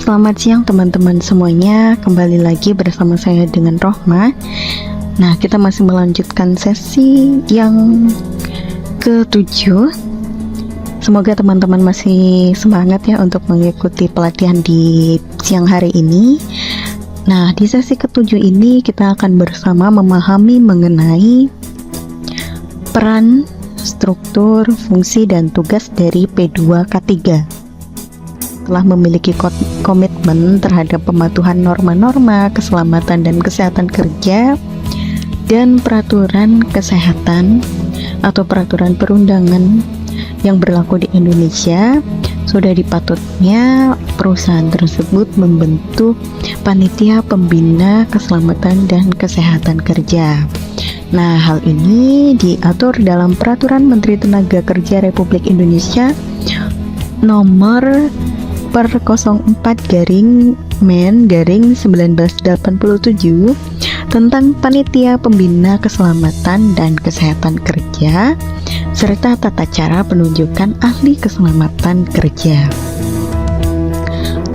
Selamat siang teman-teman semuanya, kembali lagi bersama saya dengan Rohma. Nah, kita masih melanjutkan sesi yang ke-7. Semoga teman-teman masih semangat ya untuk mengikuti pelatihan di siang hari ini. Nah, di sesi ke-7 ini kita akan bersama memahami mengenai peran, struktur, fungsi, dan tugas dari P2K3. Telah memiliki komitmen terhadap pematuhan norma-norma keselamatan dan kesehatan kerja dan peraturan kesehatan atau peraturan perundangan yang berlaku di Indonesia, sudah dipatutnya perusahaan tersebut membentuk panitia pembina keselamatan dan kesehatan kerja. Nah, hal ini diatur dalam Peraturan Menteri Tenaga Kerja Republik Indonesia nomor per 04/Men/1987 tentang Panitia Pembina Keselamatan dan Kesehatan Kerja serta tata cara penunjukan ahli keselamatan kerja.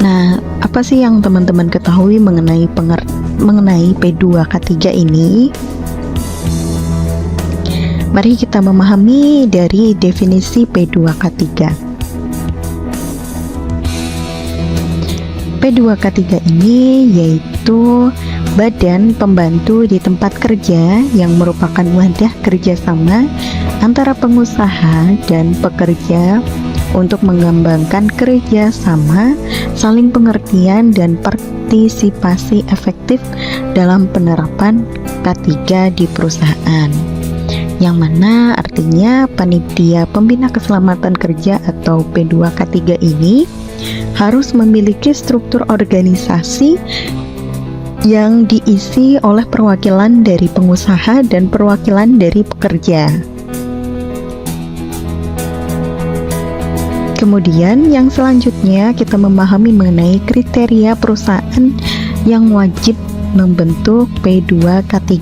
Nah, apa sih yang teman-teman ketahui mengenai P2K3 ini? Mari kita memahami dari definisi P2K3. P2K3 ini yaitu badan pembantu di tempat kerja yang merupakan wadah kerjasama antara pengusaha dan pekerja untuk mengembangkan kerjasama, saling pengertian, dan partisipasi efektif dalam penerapan K3 di perusahaan. Yang mana artinya panitia pembina keselamatan kerja atau P2K3 ini harus memiliki struktur organisasi yang diisi oleh perwakilan dari pengusaha dan perwakilan dari pekerja. Kemudian yang selanjutnya kita memahami mengenai kriteria perusahaan yang wajib membentuk P2K3.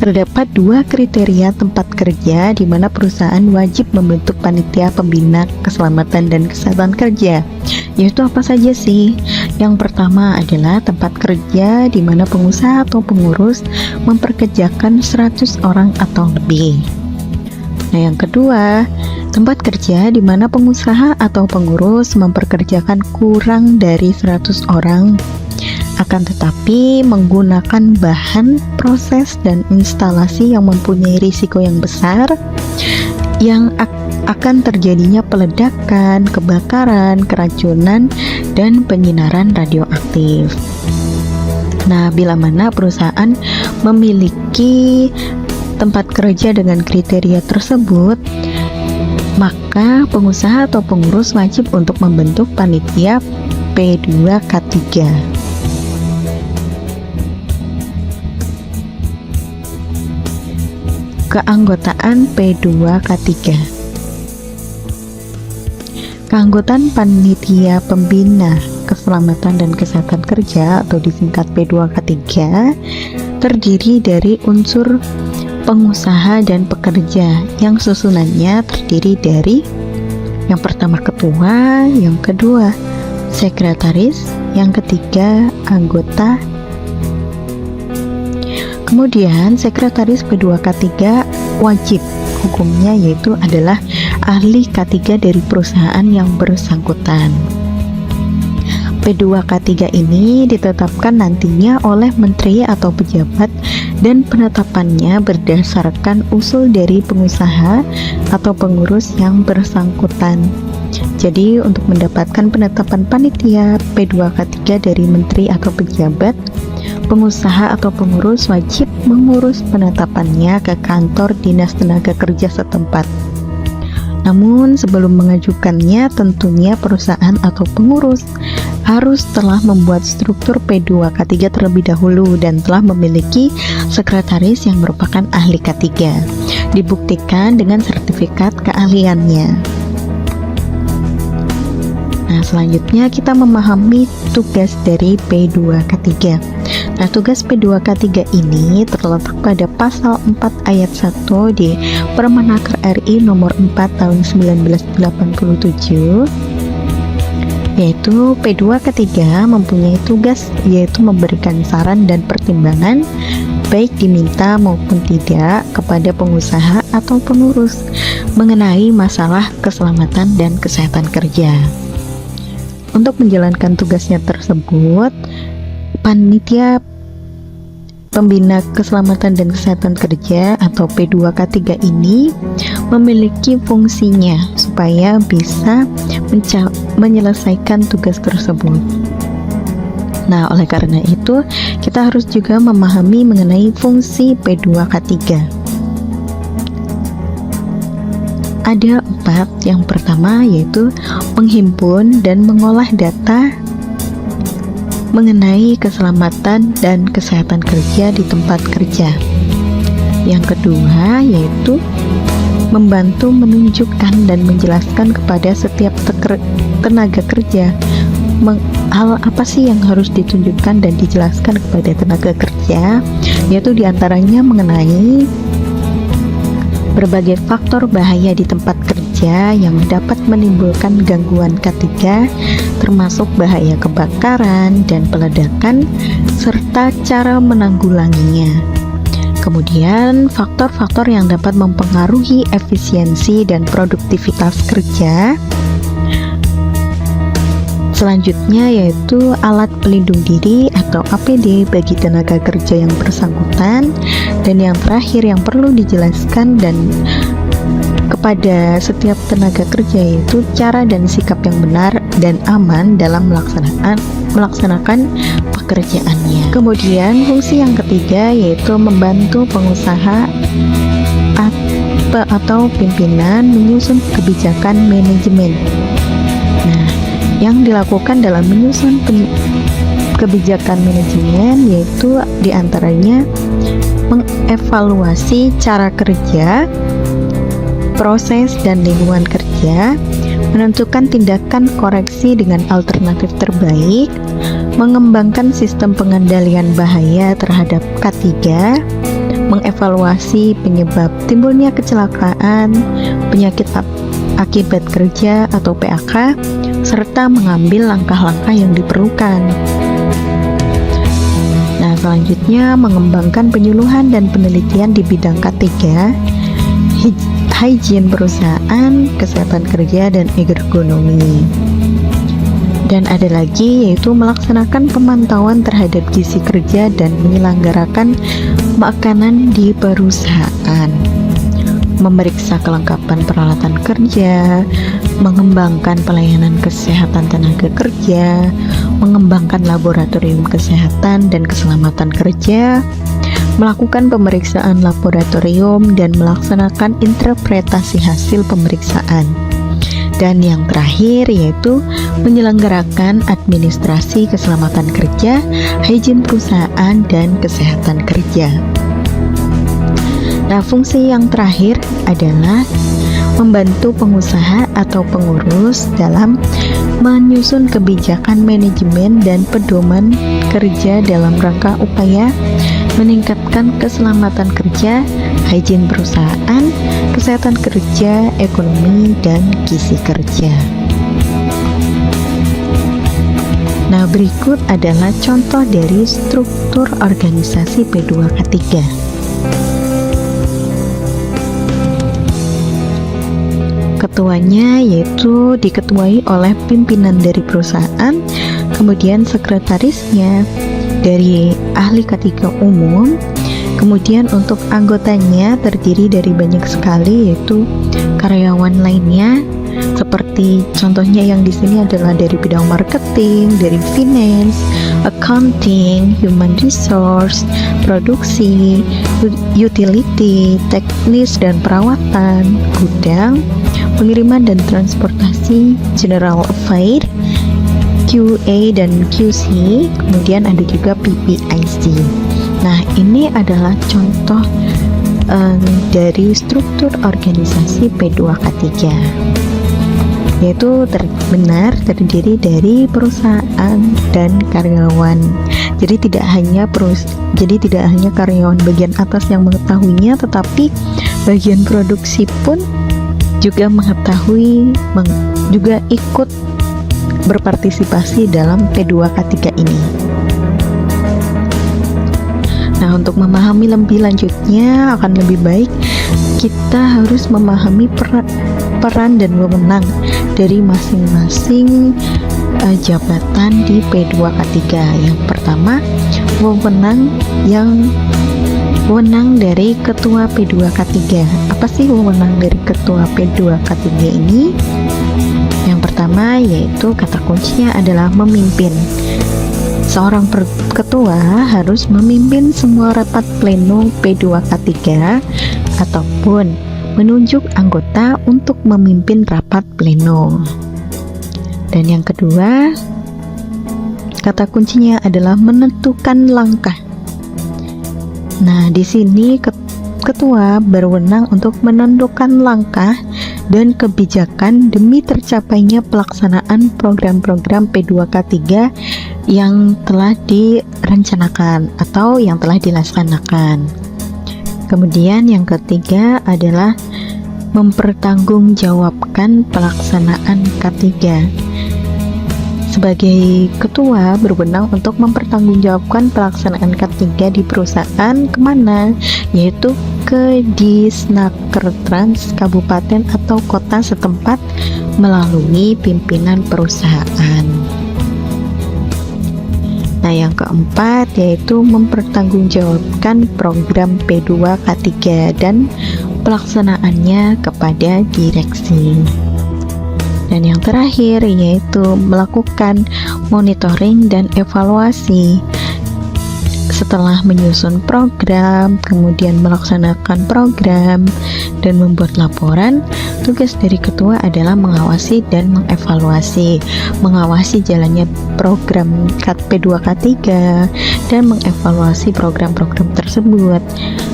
Terdapat dua kriteria tempat kerja di mana perusahaan wajib membentuk panitia pembina keselamatan dan kesehatan kerja. Yaitu apa saja sih? Yang pertama adalah tempat kerja di mana pengusaha atau pengurus memperkerjakan 100 orang atau lebih. Nah, yang kedua, tempat kerja di mana pengusaha atau pengurus memperkerjakan kurang dari 100 orang, akan tetapi menggunakan bahan, proses, dan instalasi yang mempunyai risiko yang besar yang akan terjadinya peledakan, kebakaran, keracunan, dan penyinaran radioaktif. Nah, bila mana perusahaan memiliki tempat kerja dengan kriteria tersebut, maka pengusaha atau pengurus wajib untuk membentuk panitia P2K3. Keanggotaan P2K3. Keanggotaan panitia pembina keselamatan dan kesehatan kerja atau disingkat P2K3 terdiri dari unsur pengusaha dan pekerja yang susunannya terdiri dari yang pertama ketua, yang kedua sekretaris, yang ketiga anggota. Kemudian sekretaris P2K3 wajib hukumnya yaitu adalah ahli K3 dari perusahaan yang bersangkutan. P2K3 ini ditetapkan nantinya oleh menteri atau pejabat dan penetapannya berdasarkan usul dari pengusaha atau pengurus yang bersangkutan. Jadi untuk mendapatkan penetapan panitia P2K3 dari menteri atau pejabat, pengusaha atau pengurus wajib mengurus penetapannya ke kantor Dinas Tenaga Kerja setempat. Namun sebelum mengajukannya, tentunya perusahaan atau pengurus harus telah membuat struktur P2K3 terlebih dahulu dan telah memiliki sekretaris yang merupakan ahli K3, dibuktikan dengan sertifikat keahliannya. Nah, selanjutnya kita memahami tugas dari P2K3. Nah, tugas P2K3 ini terletak pada pasal 4 ayat 1 di Permenaker RI nomor 4 tahun 1987 yaitu P2 ketiga mempunyai tugas yaitu memberikan saran dan pertimbangan baik diminta maupun tidak kepada pengusaha atau pengurus mengenai masalah keselamatan dan kesehatan kerja. Untuk menjalankan tugasnya tersebut, panitia Pembina Keselamatan dan Kesehatan Kerja atau P2K3 ini memiliki fungsinya supaya bisa menyelesaikan tugas tersebut. Nah, oleh karena itu, kita harus juga memahami mengenai fungsi P2K3. Ada 4. Yang pertama yaitu menghimpun dan mengolah data mengenai keselamatan dan kesehatan kerja di tempat kerja. Yang kedua yaitu membantu menunjukkan dan menjelaskan kepada setiap tenaga kerja hal apa sih yang harus ditunjukkan dan dijelaskan kepada tenaga kerja, yaitu diantaranya mengenai berbagai faktor bahaya di tempat kerja yang dapat menimbulkan gangguan K3, termasuk bahaya kebakaran dan peledakan, serta cara menanggulanginya. Kemudian, faktor-faktor yang dapat mempengaruhi efisiensi dan produktivitas kerja. Selanjutnya yaitu alat pelindung diri atau APD bagi tenaga kerja yang bersangkutan. Dan yang terakhir yang perlu dijelaskan dan kepada setiap tenaga kerja yaitu cara dan sikap yang benar dan aman dalam melaksanakan pekerjaannya. Kemudian fungsi yang ketiga yaitu membantu pengusaha atau pimpinan menyusun kebijakan manajemen. Nah, yang dilakukan dalam menyusun kebijakan manajemen yaitu diantaranya mengevaluasi cara kerja, proses dan lingkungan kerja, menentukan tindakan koreksi dengan alternatif terbaik, mengembangkan sistem pengendalian bahaya terhadap K3, mengevaluasi penyebab timbulnya kecelakaan, penyakit akibat kerja atau PAK, serta mengambil langkah-langkah yang diperlukan. Nah, selanjutnya mengembangkan penyuluhan dan penelitian di bidang K3, higien perusahaan, kesehatan kerja, dan ergonomi. Dan ada lagi yaitu melaksanakan pemantauan terhadap gizi kerja dan menyelenggarakan makanan di perusahaan, memeriksa kelengkapan peralatan kerja, mengembangkan pelayanan kesehatan tenaga kerja, mengembangkan laboratorium kesehatan dan keselamatan kerja, melakukan pemeriksaan laboratorium dan melaksanakan interpretasi hasil pemeriksaan. Dan yang terakhir yaitu menyelenggarakan administrasi keselamatan kerja, higien perusahaan, dan kesehatan kerja. Nah, fungsi yang terakhir adalah membantu pengusaha atau pengurus dalam menyusun kebijakan manajemen dan pedoman kerja dalam rangka upaya meningkatkan keselamatan kerja, higien perusahaan, kesehatan kerja, ekonomi, dan gizi kerja. Nah, berikut adalah contoh dari struktur organisasi P2K3. Ketuanya yaitu diketuai oleh pimpinan dari perusahaan, kemudian sekretarisnya dari ahli K3 umum, kemudian untuk anggotanya terdiri dari banyak sekali yaitu karyawan lainnya, seperti contohnya yang di sini adalah dari bidang marketing, dari finance, accounting, human resource, produksi, utility, teknis dan perawatan, gudang, pengiriman dan transportasi, general affair, QA dan QC, kemudian ada juga PPIC. Nah, ini adalah contoh dari struktur organisasi P2K3, yaitu benar terdiri dari perusahaan dan karyawan. Jadi tidak hanya karyawan bagian atas yang mengetahuinya, tetapi bagian produksi pun juga mengetahui, juga ikut berpartisipasi dalam P2K3 ini. Nah, untuk memahami lebih lanjutnya akan lebih baik kita harus memahami peran dan wewenang dari masing-masing jabatan di P2K3. Yang pertama, wewenang dari ketua P2K3. Apa sih wewenang dari ketua P2K3 ini? Yang pertama yaitu kata kuncinya adalah memimpin. Seorang ketua harus memimpin semua rapat pleno P2K3 ataupun menunjuk anggota untuk memimpin rapat pleno. Dan yang kedua, kata kuncinya adalah menentukan langkah. Nah, di sini ketua berwenang untuk menentukan langkah dan kebijakan demi tercapainya pelaksanaan program-program P2K3 yang telah direncanakan atau yang telah dilaksanakan. Kemudian yang ketiga adalah mempertanggungjawabkan pelaksanaan K3. Sebagai ketua berwenang untuk mempertanggungjawabkan pelaksanaan K3 di perusahaan kemana? Yaitu ke Disnakertrans kabupaten atau kota setempat melalui pimpinan perusahaan. Nah, yang keempat yaitu mempertanggungjawabkan program P2K3 dan pelaksanaannya kepada direksi. Dan yang terakhir yaitu melakukan monitoring dan evaluasi. Setelah menyusun program, kemudian melaksanakan program dan membuat laporan, tugas dari ketua adalah mengawasi dan mengevaluasi. Mengawasi jalannya program P2K3 dan mengevaluasi program-program tersebut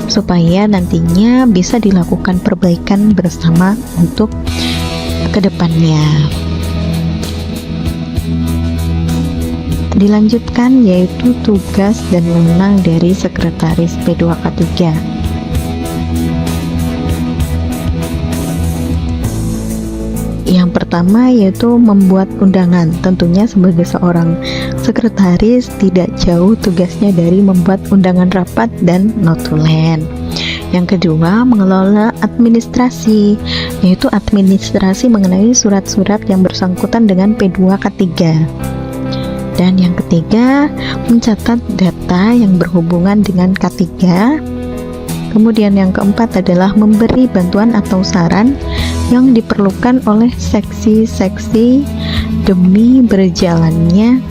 supaya nantinya bisa dilakukan perbaikan bersama untuk kedepannya. Dilanjutkan yaitu tugas dan wewenang dari sekretaris P2K3. Yang pertama yaitu membuat undangan. Tentunya sebagai seorang sekretaris tidak jauh tugasnya dari membuat undangan rapat dan notulen. Yang kedua, mengelola administrasi, yaitu administrasi mengenai surat-surat yang bersangkutan dengan P2K3. Dan yang ketiga, mencatat data yang berhubungan dengan K3. Kemudian yang keempat adalah memberi bantuan atau saran yang diperlukan oleh seksi-seksi demi berjalannya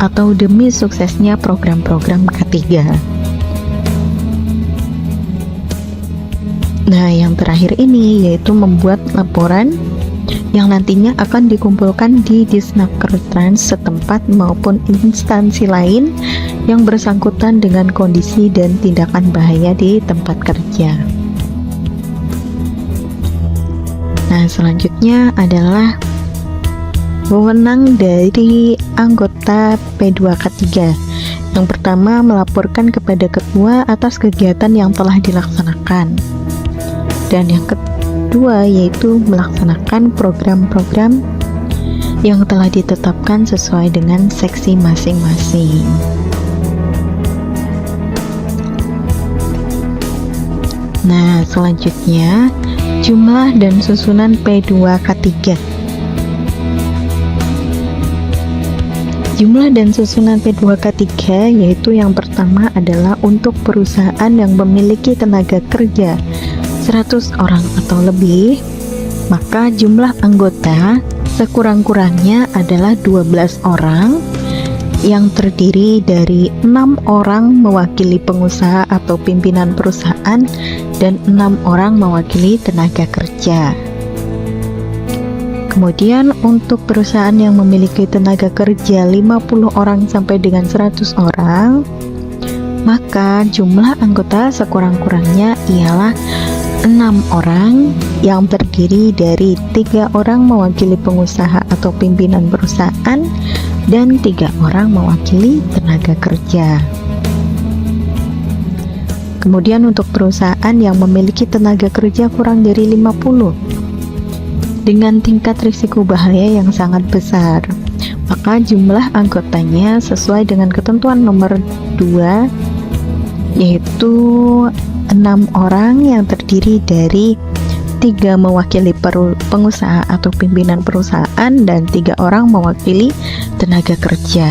atau demi suksesnya program-program K3. Nah, yang terakhir ini yaitu membuat laporan yang nantinya akan dikumpulkan di Disnakertrans setempat maupun instansi lain yang bersangkutan dengan kondisi dan tindakan bahaya di tempat kerja. Nah, selanjutnya adalah wewenang dari anggota P2K3. Yang pertama, melaporkan kepada ketua atas kegiatan yang telah dilaksanakan. Dan yang kedua yaitu melaksanakan program-program yang telah ditetapkan sesuai dengan seksi masing-masing. Nah, selanjutnya jumlah dan susunan P2K3. Jumlah dan susunan P2K3 yaitu yang pertama adalah untuk perusahaan yang memiliki tenaga kerja 100 orang atau lebih, maka jumlah anggota sekurang-kurangnya adalah 12 orang yang terdiri dari 6 orang mewakili pengusaha atau pimpinan perusahaan dan 6 orang mewakili tenaga kerja. Kemudian untuk perusahaan yang memiliki tenaga kerja 50 orang sampai dengan 100 orang, maka jumlah anggota sekurang-kurangnya ialah 6 orang yang terdiri dari 3 orang mewakili pengusaha atau pimpinan perusahaan dan 3 orang mewakili tenaga kerja. Kemudian untuk perusahaan yang memiliki tenaga kerja kurang dari 50 dengan tingkat risiko bahaya yang sangat besar, maka jumlah anggotanya sesuai dengan ketentuan nomor 2, yaitu 6 orang yang terdiri dari 3 mewakili pengusaha atau pimpinan perusahaan dan 3 orang mewakili tenaga kerja.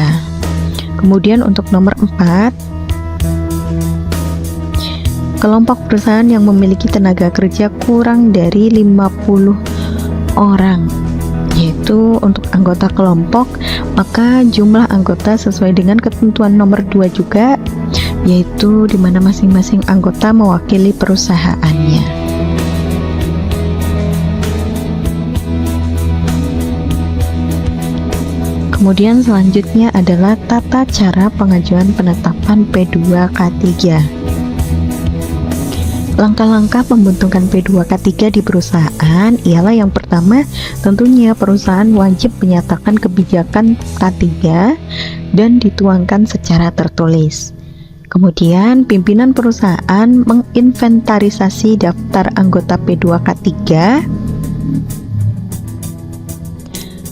Kemudian untuk nomor 4, kelompok perusahaan yang memiliki tenaga kerja kurang dari 50 orang, yaitu untuk anggota kelompok, maka jumlah anggota sesuai dengan ketentuan nomor 2 juga, yaitu di mana masing-masing anggota mewakili perusahaannya. Kemudian selanjutnya adalah tata cara pengajuan penetapan P2K3. Langkah-langkah pembentukan P2K3 di perusahaan ialah yang pertama, tentunya perusahaan wajib menyatakan kebijakan K3 dan dituangkan secara tertulis. Kemudian pimpinan perusahaan menginventarisasi daftar anggota P2K3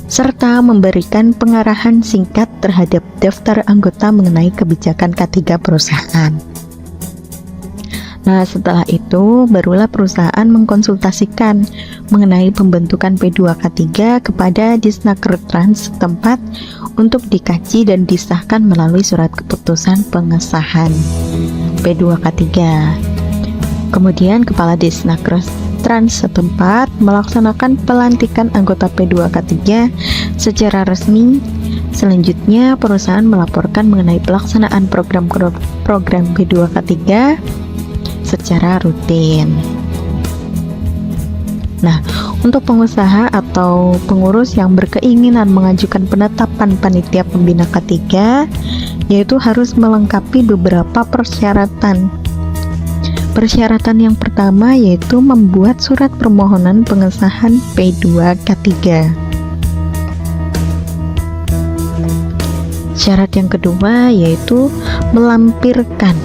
serta memberikan pengarahan singkat terhadap daftar anggota mengenai kebijakan K3 perusahaan. Nah, setelah itu barulah perusahaan mengkonsultasikan mengenai pembentukan P2K3 kepada Disnaker Trans setempat untuk dikaji dan disahkan melalui surat keputusan pengesahan P2K3. Kemudian Kepala Disnaker Trans setempat melaksanakan pelantikan anggota P2K3 secara resmi. Selanjutnya perusahaan melaporkan mengenai pelaksanaan program P2K3 secara rutin. Nah, untuk pengusaha atau pengurus yang berkeinginan mengajukan penetapan panitia pembina K3, yaitu harus melengkapi beberapa persyaratan. Persyaratan yang pertama yaitu membuat surat permohonan pengesahan P2K3. Syarat yang kedua yaitu melampirkan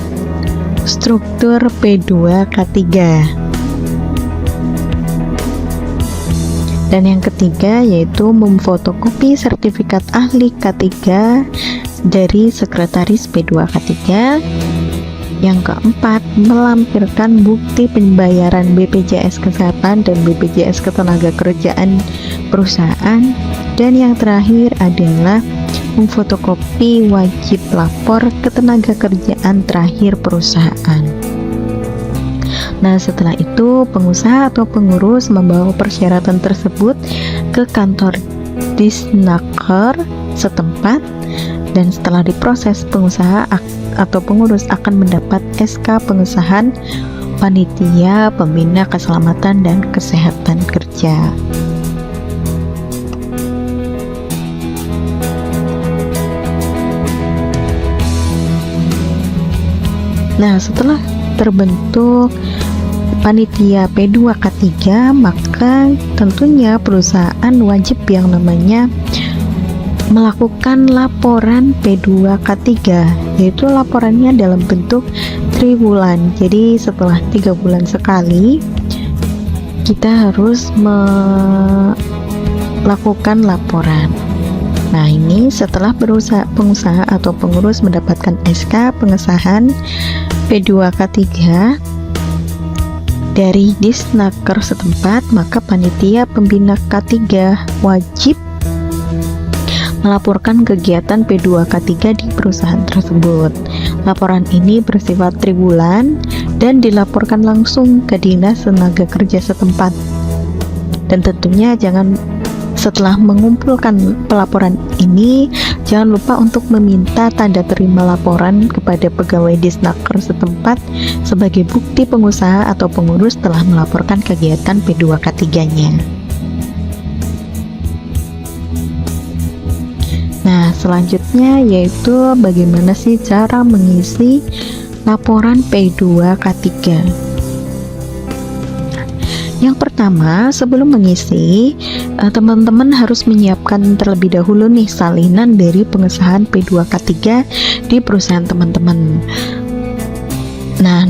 struktur P2K3. Dan yang ketiga yaitu memfotokopi sertifikat ahli K3 dari sekretaris P2K3. Yang keempat, melampirkan bukti pembayaran BPJS Kesehatan dan BPJS Ketenagakerjaan perusahaan. Dan yang terakhir adalah memfotokopi wajib lapor ketenagakerjaan terakhir perusahaan. Nah, setelah itu pengusaha atau pengurus membawa persyaratan tersebut ke kantor Disnaker setempat, dan setelah diproses pengusaha atau pengurus akan mendapat SK pengesahan panitia pembina keselamatan dan kesehatan kerja. Nah, setelah terbentuk panitia P2K3, maka tentunya perusahaan wajib yang namanya melakukan laporan P2K3, yaitu laporannya dalam bentuk triwulan. Jadi setelah 3 bulan sekali kita harus melakukan laporan. Nah, ini setelah pengusaha atau pengurus mendapatkan SK pengesahan P2K3 dari Disnaker setempat, maka panitia pembina K3 wajib melaporkan kegiatan P2K3 di perusahaan tersebut. Laporan ini bersifat triwulan dan dilaporkan langsung ke Dinas Tenaga Kerja setempat. Dan tentunya setelah mengumpulkan pelaporan ini, jangan lupa untuk meminta tanda terima laporan kepada pegawai Disnaker setempat sebagai bukti pengusaha atau pengurus telah melaporkan kegiatan P2K3-nya. Nah, selanjutnya yaitu bagaimana sih cara mengisi laporan P2K3. Yang pertama, sebelum mengisi, teman-teman harus menyiapkan terlebih dahulu nih salinan dari pengesahan P2K3 di perusahaan teman-teman. Nah,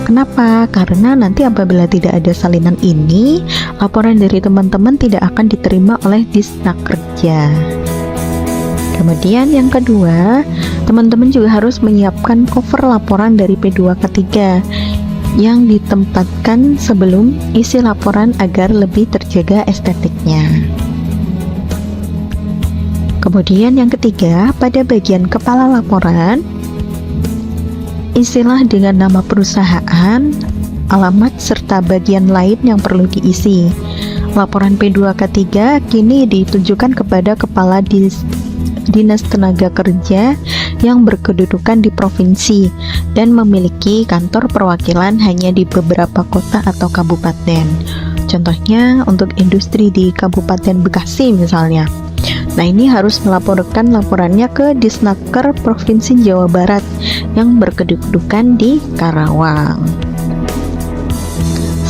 kenapa? Karena nanti apabila tidak ada salinan ini, laporan dari teman-teman tidak akan diterima oleh Disnakerja. Kemudian yang kedua, teman-teman juga harus menyiapkan cover laporan dari P2K3 yang ditempatkan sebelum isi laporan agar lebih terjaga estetiknya. Kemudian yang ketiga, pada bagian kepala laporan, isilah dengan nama perusahaan, alamat, serta bagian lain yang perlu diisi. Laporan P2K3 kini ditujukan kepada Kepala Dinas Tenaga Kerja yang berkedudukan di provinsi dan memiliki kantor perwakilan hanya di beberapa kota atau kabupaten. Contohnya untuk industri di Kabupaten Bekasi misalnya. Nah, ini harus melaporkan laporannya ke Disnaker Provinsi Jawa Barat yang berkedudukan di Karawang.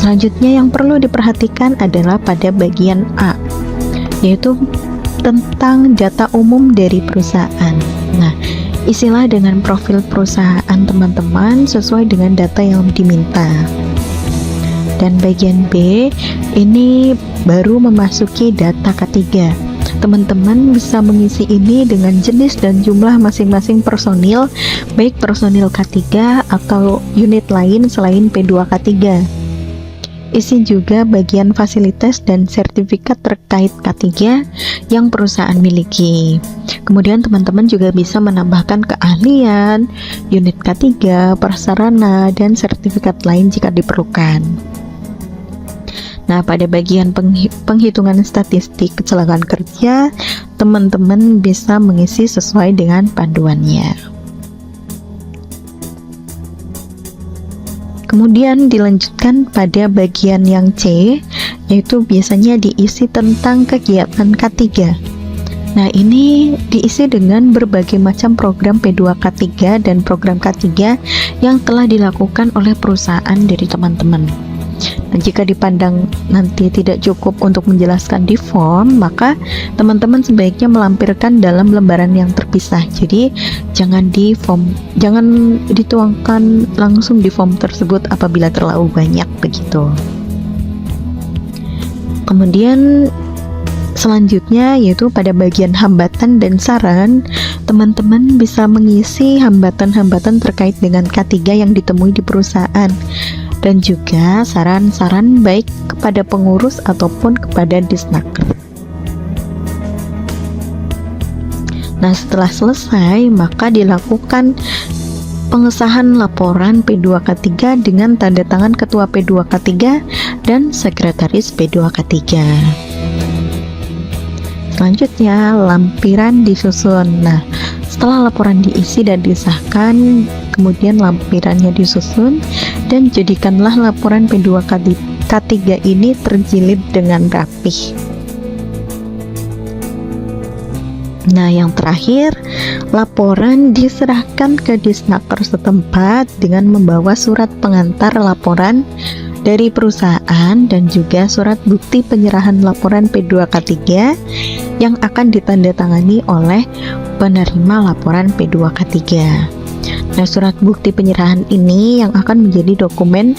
Selanjutnya yang perlu diperhatikan adalah pada bagian A, yaitu tentang data umum dari perusahaan. Nah, isilah dengan profil perusahaan teman-teman sesuai dengan data yang diminta. Dan bagian B, ini baru memasuki data K3. Teman-teman bisa mengisi ini dengan jenis dan jumlah masing-masing personil, baik personil K3 atau unit lain selain P2K3. Isi juga bagian fasilitas dan sertifikat terkait K3 yang perusahaan miliki. Kemudian teman-teman juga bisa menambahkan keahlian, unit K3, prasarana, dan sertifikat lain jika diperlukan. Nah, pada bagian penghitungan statistik kecelakaan kerja, teman-teman bisa mengisi sesuai dengan panduannya. Kemudian dilanjutkan pada bagian yang C, yaitu biasanya diisi tentang kegiatan K3. Nah, ini diisi dengan berbagai macam program P2K3 dan program K3 yang telah dilakukan oleh perusahaan dari teman-teman. Dan jika dipandang nanti tidak cukup untuk menjelaskan di form, maka teman-teman sebaiknya melampirkan dalam lembaran yang terpisah. Jadi jangan dituangkan langsung di form tersebut apabila terlalu banyak begitu. Kemudian selanjutnya yaitu pada bagian hambatan dan saran, teman-teman bisa mengisi hambatan-hambatan terkait dengan K3 yang ditemui di perusahaan, dan juga saran-saran baik kepada pengurus ataupun kepada Disnaker. Nah, setelah selesai, maka dilakukan pengesahan laporan P2K3 dengan tanda tangan Ketua P2K3 dan Sekretaris P2K3. Selanjutnya, lampiran disusun. Nah, setelah laporan diisi dan disahkan, kemudian lampirannya disusun dan jadikanlah laporan P2K3 ini terjilid dengan rapih. Nah, yang terakhir, laporan diserahkan ke Disnaker setempat dengan membawa surat pengantar laporan dari perusahaan dan juga surat bukti penyerahan laporan P2K3 yang akan ditandatangani oleh penerima laporan P2K3. Nah, surat bukti penyerahan ini yang akan menjadi dokumen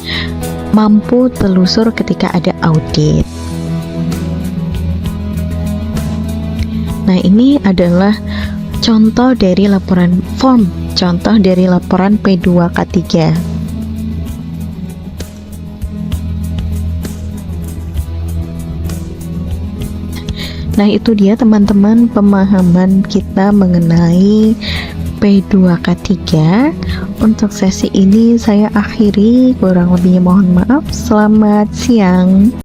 mampu telusur ketika ada audit. Nah, ini adalah contoh dari laporan form, contoh dari laporan P2K3. Nah, itu dia teman-teman pemahaman kita mengenai P2K3. Untuk sesi ini saya akhiri, kurang lebihnya mohon maaf. Selamat siang.